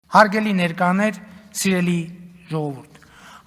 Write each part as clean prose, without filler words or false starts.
Հարգելի ներկաներ, սիրելի ժողովուրդ,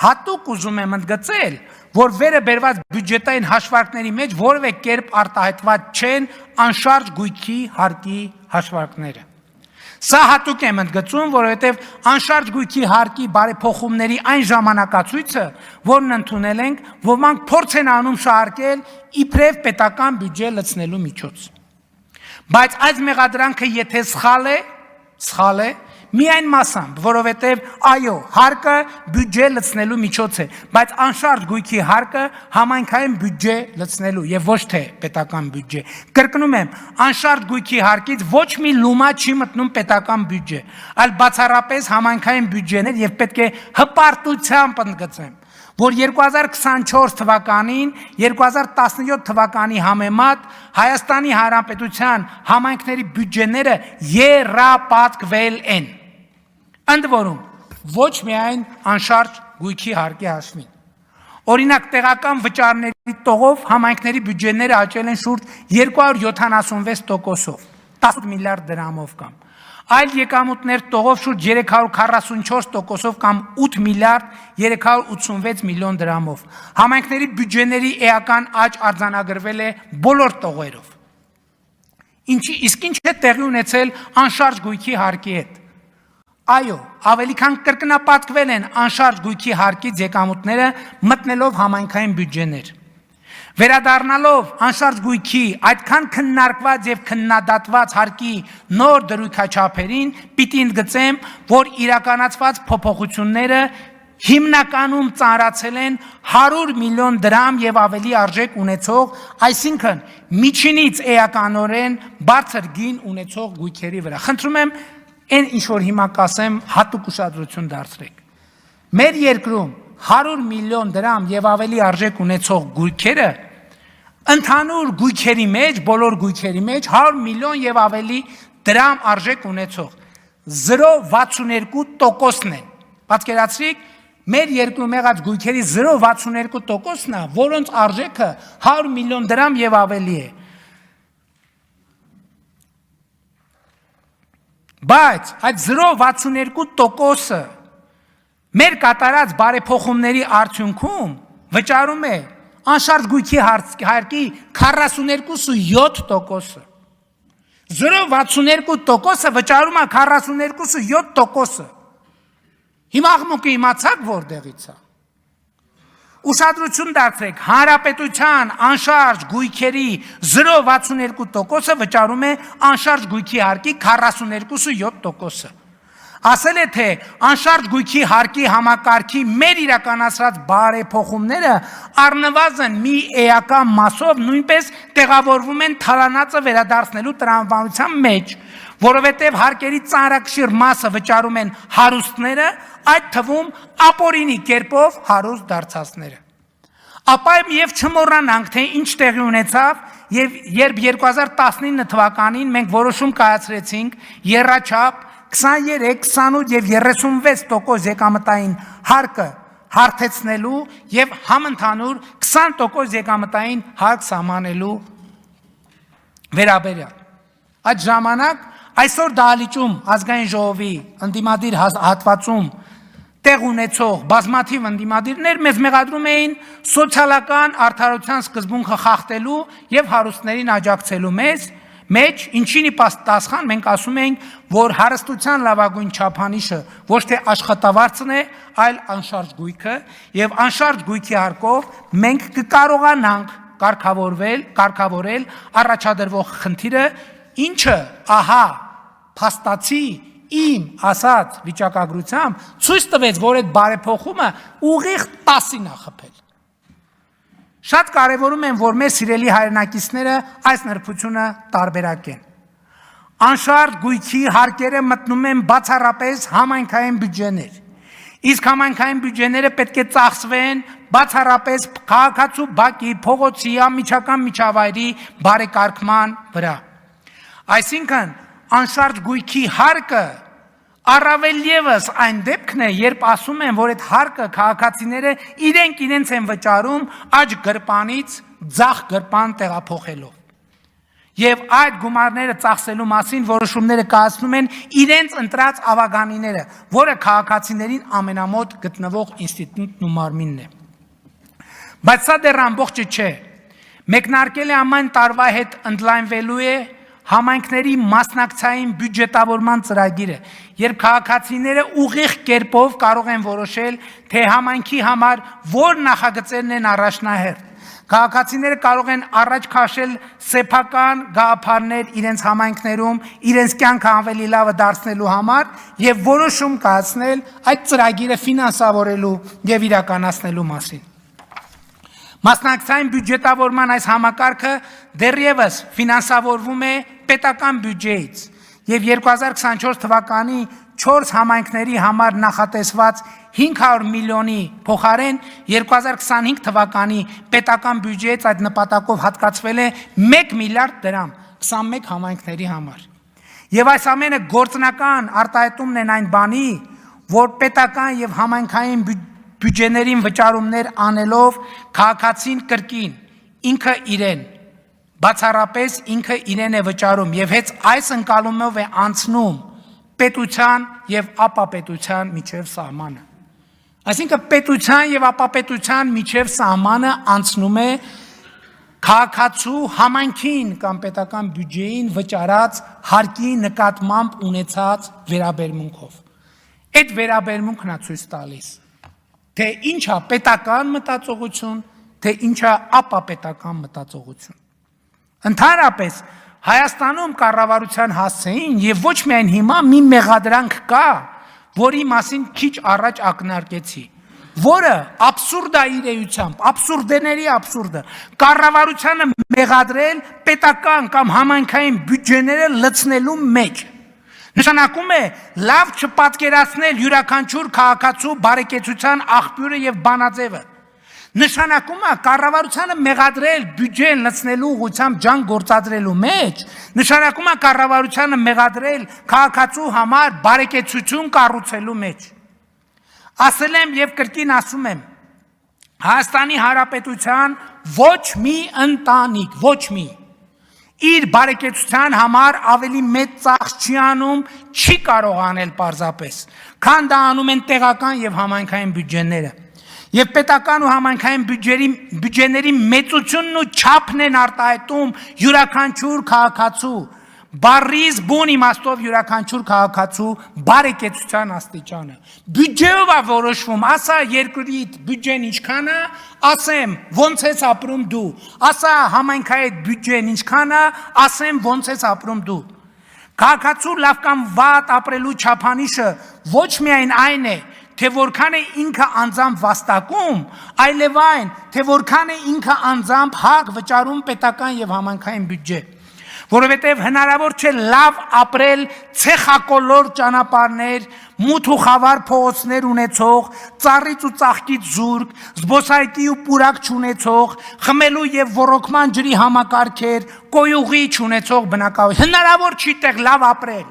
հատուկ ուզում եմ ընդգծել, որ վերը բերված բյուջետային հաշվարկների մեջ որևէ կերպ արտահայտված չեն անշարժ գույքի հարկի հաշվարկները։ Սա հատուկ եմ ընդգծում, որովհետև անշարժ գույքի հարկի բարեփոխումների այն ժամանակացույցը, որն ընդունել ենք, ոմանք փորձ են անում շահարկել իբրև պետական բյուջե լցնելու միջոց։ Բայց այս մեղադրանքը եթե սխալ է, միայն մասամբ, որովհետև այո, հարկը բյուջե լցնելու միջոց է, բայց անշարժ գույքի հարկը համայնքային բյուջե լցնելու եւ ոչ թե պետական բյուջե։ Կրկնում եմ, անշարժ գույքի հարկից ոչ մի լումա չի մտնում պետական բյուջե, այլ բացառապես համայնքային բյուջեներ եւ պետք է հպարտությամբ ընդգծեմ, որ 2024 թվականին 2017 թվականի համեմատ Հայաստանի Հանրապետության համայնքների բյուջեները եռապատկվել են։ Ընդ որում, ոչ միայն անշարժ գույքի հարկի հաշվին։ Օրինակ, տեղական վճարների տողով համայնքների բյուջեները աճել են շուրջ 276%-ով, 18 միլիարդ դրամով կամ, այլ եկամուտներ տողով շուրջ 344%-ով կամ 8 միլիարդ 386 միլիոն դրամով։ Համայնքների բյուջեների էական աճ արձանագրվել է բոլոր տողերով։ Իսկ ինչ է տեղի ունեցել անշարժ գույքի հարկի հետ։ Այո, ավելի քան կրկնապատկվել են անշարժ գույքի հարկից եկամուտները մտնելով համայնքային բյուջեներ։ Վերադառնալով անշարժ գույքի այդքան քննարկված եւ քննադատված հարկի նոր դրույքաչափերին, պիտի ընդգծեմ, որ իրականացված փոփոխությունները հիմնականում ծանրացել են 100 միլիոն դրամ եւ ավելի արժեք ունեցող, այսինքն միջինից էականորեն բարձր գին ունեցող գույքերի վրա։ Խնդրում եմ Այն ինչ որ հիմա կասեմ, հատուկ ուշադրություն դարձրեք։ Մեր երկրում 100 միլիոն դրամ եւ ավելի արժեք ունեցող գույքերը ընդհանուր գույքերի մեջ, բոլոր գույքերի մեջ 100 միլիոն եւ ավելի դրամ արժեք ունեցող 0.62%-ն են։ Պատկերացրեք, մեր երկրում եղած գույքերի 0.62%-ն է, որոնց արժեքը 100 միլիոն դրամ եւ ավելի է։ Բայց այդ 0.62%-ը մեր կատարած բարեփոխումների արդյունքում վճարում է անշարժ գույքի հարկի 42.7%-ը։ 0.62%-ը վճարում է 42.7%-ը։ Հիմա աղմուկը իմացաք որտեղից է։ Ուշադրություն դարձրեք, հանրապետության անշարժ գույքերի 0.62%-ը վճարում է անշարժ գույքի հարկի 42.7%-ը։ Ասել է, թե անշարժ գույքի հարկի համակարգի մեր իրականացրած բարեփոխումները առնվազն մի էական մասով նույնպես տեղավորվում են թալանածը վերադարձնելու տրամաբանության մեջ, որովհետև հարկերի ծանրակշիռ մասը վճարում են հարուստները, այդ թվում ապօրինի կերպով հարուստ դարձածները։ Ապա եւ չմոռանանք, թե ինչ տեղի ունեցավ, երբ 2019 թվականին մենք որոշում կայացրեցինք եռաչափ 23, 28 եւ 36% եկամտային հարկը հարթեցնելու եւ համընդհանուր 20% եկամտային հարկ սահմանելու վերաբերյալ։ Այդ ժամանակ այսօր դահլիճում ազգային ժողովի ընդդիմադիր հատվածում տեղ ունեցող բազմաթիվ ընդդիմադիրներ մեզ մեղադրում էին սոցիալական արդարության սկզբունքը խախտելու եւ հարուստներին աջակցելու մեջ, ինչին ի պատասխան մենք ասում ենք, որ հարստության լավագույն չափանիշը ոչ թե աշխատավարձն է, այլ անշարժ գույքը, եւ անշարժ գույքի հարկով մենք կկարողանանք կարգավորել առաջադրվող խնդիրը, ինչը ահա փաստացի իմ ասած վիճակագրությամբ ցույց տվեց, որ այդ բարեփոխումը ուղիղ 10-ին է խփել։ Շատ կարևորում եմ, որ մեր սիրելի հայրենակիցները այս նրբությունը տարբերակեն։ Անշարժ գույքի հարկերը մտնում են բացառապես համայնքային բյուջեներ, իսկ համայնքային բյուջեները պետք է ծախսվեն բացառապես քաղաքացու բակի, փողոցի, անմիջական միջավայրի բարեկարգման վրա։ Այսինքն անշարժ գույքի հարկը առավել ևս այն դեպքն է, երբ ասում են, որ այդ հարկը քաղաքացիները իրենց են վճարում աջ գրպանից ձախ գրպան տեղափոխելով։ եւ այդ գումարները ծախսելու մասին որոշումները կայացնում են իրենց ընտրած ավագանիները, որը քաղաքացիներին ամենամոտ գտնվող ինստիտուտն ու մարմինն է։ Բայց սա դեռ ամբողջը չէ։ Մեկնարկել է ամեն տարվա հետ ընդլայնվելու է համայնքների մասնակցային բյուջետավորման ծրագիրը, երբ քաղաքացիները ուղիղ կերպով կարող են որոշել, թե համայնքի համար որ նախագծերն են առաջնահերթ։ Քաղաքացիները կարող են առաջ քաշել սեփական գաղափարներ իրենց համայնքներում, իրենց կյանքը ավելի լավը դարձնելու համար եւ որոշում կայացնել այդ ծրագիրը ֆինանսավորելու եւ իրականացնելու մասին։ Մասնակցային բյուջետավորման այս համակարգը դեռևս ֆինանսավորվում է պետական բյուջեից եւ 2024 թվականի 4 համայնքների համար նախատեսված 500 միլիոնի փոխարեն 2025 թվականի պետական բյուջեից այդ նպատակով հատկացվել է 1 միլիարդ դրամ 21 համայնքների համար։ Եվ այս ամենը գործնական արտահայտումն են այն բանի, որ պետական եւ համայնքային բյուջեներին վճարումներ անելով քաղաքացին կրկին ինքը իրեն բացառապես ինքը իրեն է վճարում եւ հենց այս ընկալումով է անցնում պետության եւ ապապետության միջև սահմանը։ Այսինքն պետության եւ ապապետության միջև սահմանը անցնում է քաղաքացու համայնքին կամ պետական բյուջեին վճարած հարկի նկատմամբ ունեցած վերաբերմունքով։ Այդ վերաբերմունքն է ցույց տալիս, թե ինչա պետական մտածողություն, թե ինչա ապապետական մտածողություն։ Ընդհանրապես Հայաստանում կառավարության հասցեին եւ ոչ միայն հիմա մի մեղադրանք կա, որի մասին քիչ առաջ ակնարկեցի, որը աբսուրդ է իր էությամբ, աբսուրդների աբսուրդը, կառավարությանը մեղադրել պետական կամ համայնքային բյուջեները լցնելու մեջ։ Նշանակում է լավ չպատկերացնել յուրաքանչյուր քաղաքացու բարեկեցության աղբյուրը եւ բանաձևը։ Նշանակում է կառավարությանը մեղադրել բյուջեն լցնելու ուղղությամբ ջան գործադրելու մեջ, նշանակում է կառավարությանը մեղադրել քաղաքացու համար բարեկեցություն կառուցելու մեջ։ Ասել եմ եւ կրկին ասում եմ, Հայաստանի Հանրապետության ոչ մի ընտանիք, ոչ մի իր բարեկեցության համար ավելի մեծ ծախս չի անում, չի կարող անել պարզապես, քան դա անում են տեղական եւ համայնքային բյուջեները։ Եվ պետական ու համայնքային բյուջեների մեծությունն ու չափն են արտահայտում յուրաքանչյուր քաղաքացու, բառից բուն իմաստով յուրաքանչյուր քաղաքացու բարեկեցության աստիճանը։ Բյուջեով է որոշվում, ասա երկրի բյուջեն ինչքան է, ասեմ ոնց ես ապրում դու, ասա համայնքային բյուջեն ինչքան է, ասեմ ոնց ես ապրում դու։ Քաղաքացու լավ կամ վատ ապրելու չափանիշը ոչ միայն այն է, թե որքան է ինքը անձամբ վաստակում, այլև այն, թե որքան է ինքը անձամբ հակ վճարում պետական եւ համայնքային բյուջե։ Որովհետև հնարավոր չէ լավ ապրել ցեխակոլոր ճանապարհներ, մութ ու խավար փողոցներ ունեցող, ծառից ու ծաղկից զուրկ, զբոսայգի ու պուրակ չունեցող, խմելու եւ ոռոգման ջրի համակարգեր, կոյուղի չունեցող բնակավայր։ Հնարավոր չի տեղ լավ ապրել։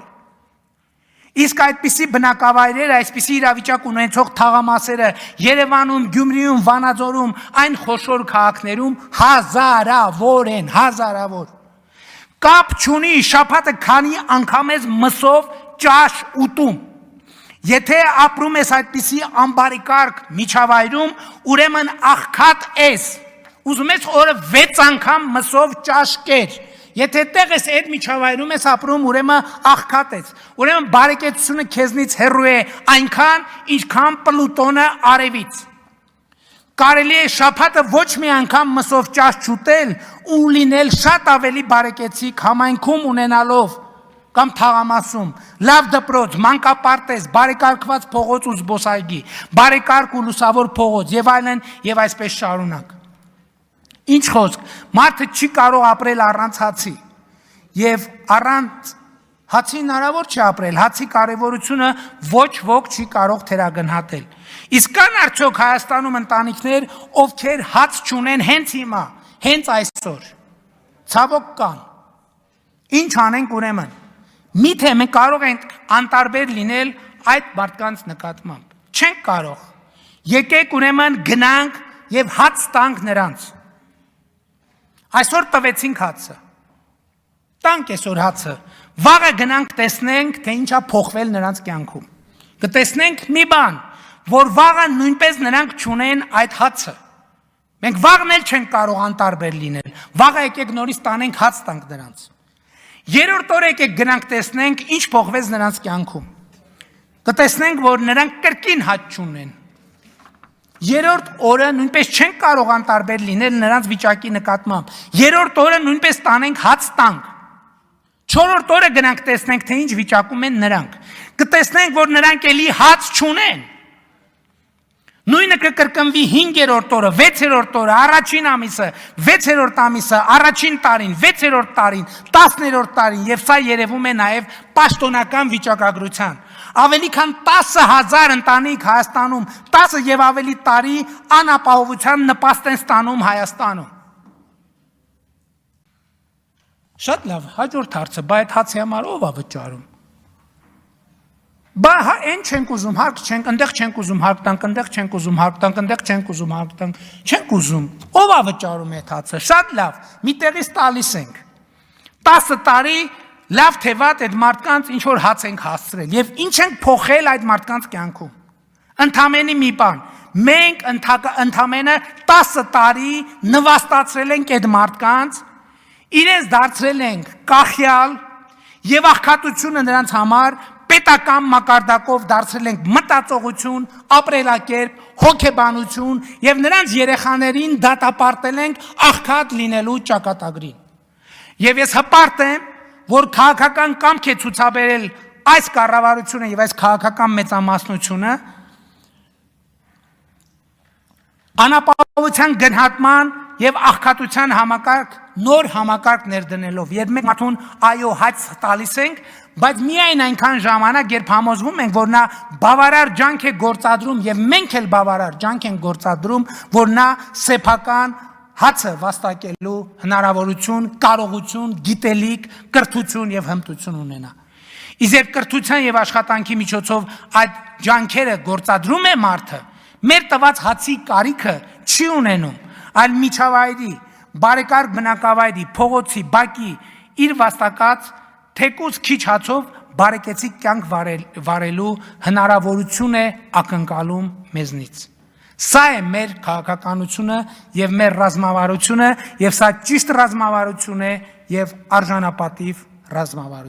Իսկ այդպիսի բնակավայրերը, այսպիսի իրավիճակ ունեցող թաղամասերը Երևանում, Գյումրիում, Վանաձորում, այն խոշոր քաղաքներում հազարավոր են, հազարավոր։ Կապ չունի շաբաթը քանի անգամ ես մսով ճաշ ուտում։ Եթե ապրում ես այդպիսի ամբարիկարգ միջավայրում, ուրեմն աղքատ ես։ Ուզում ես օրը 6 անգամ մսով ճաշ կեր։ Եթե տեղ ես այդ միջավայրում ես ապրում, ուրեմն աղքատ ես։ Ուրեմն բարեկեցությունը քեզնից հեռու է այնքան, ինչքան Պլուտոնը արևից։ Կարելի է շաբաթը ոչ մի անգամ մսով ճաշ չուտել ու լինել շատ ավելի բարեկեցիկ համայնքում ունենալով կամ թաղամասում, լավ դպրոց, մանկապարտեզ, բարեկարգված փողոց ու զբոսայգի, բարեկարգ ու լուսավոր փողոց եւ այլն եւ այսպես շարունակ։ Ինչ խոսք, մարդը չի կարող ապրել առանց հացի եւ առանց հացի հնարավոր չի ապրել, հացի կարևորությունը ոչ ոք չի կարող թերագնահատել։ Իսկ կան արդյոք Հայաստանում ընտանիքներ, ովքեր հաց չունեն հենց հիմա, հենց այսօր։ Ցավոք կան։ Ինչ անենք ուրեմն։ Միթե մենք կարող ենք անտարբեր լինել այդ մարդկանց նկատմամբ։ Չենք կարող։ Եկեք ուրեմն գնանք եւ հաց տանք նրանց։ Այսօր տվեցինք հացը։ տանք այսօր հացը, վաղը գնանք տեսնենք, թե ինչա փոխվել նրանց կյանքում։ Կտեսնենք մի բան, որ վաղը նույնպես նրանք չունեն այդ հացը։ Մենք վաղն էլ չենք կարող անտարբեր լինել։ Վաղը եկեք նորից տանենք հաց տանք նրանց։ Երրորդ օրը եկեք գնանք տեսնենք ինչ փոխվեց նրանց կյանքում։ Կտեսնենք, որ նրանք կրկին հաց չունեն։ Երրորդ օրը նույնպես չենք կարող անտարբեր լինել նրանց վիճակի նկատմամբ։ Երրորդ օրը նույնպես տանենք հաց տանք։ Չորրորդ օրը գնանք տեսնենք, թե ինչ վիճակում են նրանք։ Կտեսնենք, որ նրանք էլի հաց չունեն։ Նույնը կկրկնվի 5-րդ օրը, 6-րդ օրը, առաջին ամիսը, 6-րդ ամիսը, առաջին տարին, 6-րդ տարին, 10-րդ տարին, եւ սա երևում է նաեւ պաշտոնական վիճակագրության։ Ավելի քան 10,000 ընտանիք Հայաստանում, 10 եւ ավելի տարի անապահովության նպաստ են ստանում Հայաստանում։ Շատ լավ, հաջորդ հարցը, բա այդ հացի համար ով է վճարում։ Բա այն չենք ուզում, հարկ չենք, ընդեղ չենք ուզում, հարկ տանք, ընդեղ չենք ուզում, հարկ տանք, ընդեղ չենք ուզում, հարկ տանք, չենք ուզում։ Ով է վճարում այդ հացը։ Շատ լավ, մի տեղից տալիս ենք։ 10 տարի լավ թե վատ այդ մարդկանց ինչ որ հաց ենք հասցրել եւ ինչ ենք փոխել այդ մարդկանց կյանքում։ Ընդամենը մի բան, մենք ընդամենը 10 տարի նվաստացրել ենք այդ մարդկանց, իրենց դարձրել ենք կախյալ եւ աղքատությունը նրանց համար պետական մակարդակով դարձրել ենք մտածողություն, ապրելակերպ, հոգեբանություն եւ նրանց երեխաներին դատապարտել ենք աղքատ լինելու ճակատագրին։ Եվ ես հպարտ եմ, որ քաղաքական կամք է ցուցաբերել այս կառավարությունը եւ այս քաղաքական մեծամասնությունը անապահովության գնահատման եւ աղքատության համակարգ նոր համակարգ ներդնելով, երբ մենք մարդուն այո հաց տալիս ենք, բայց միայն այնքան ժամանակ, երբ համոզվում ենք, որ նա բավարար ջանք է գործադրում եւ մենք էլ բավարար ջանք ենք գործադրում, որ նա սեփական հացը վաստակելու հնարավորություն, կարողություն, գիտելիք, կրթություն եւ հմտություն ունենա։ Իսկ երբ կրթության եւ աշխատանքի միջոցով այդ ջանքերը գործադրում է մարդը, մեր տված հացի կարիքը չի ունենում, այլ միջավայրի, բարեկարգ բնակավայրի, փողոցի, բակի իր վաստակած թեկուզ քիչ հացով բարեկեցիկ կյանք վարելու հնարավորություն է ակնկալում մեզնից։ Սա է մեր քաղաքականությունը եւ մեր ռազմավարությունը եւ սա ճիշտ ռազմավարություն է եւ արժանապատիվ ռազմավարություն։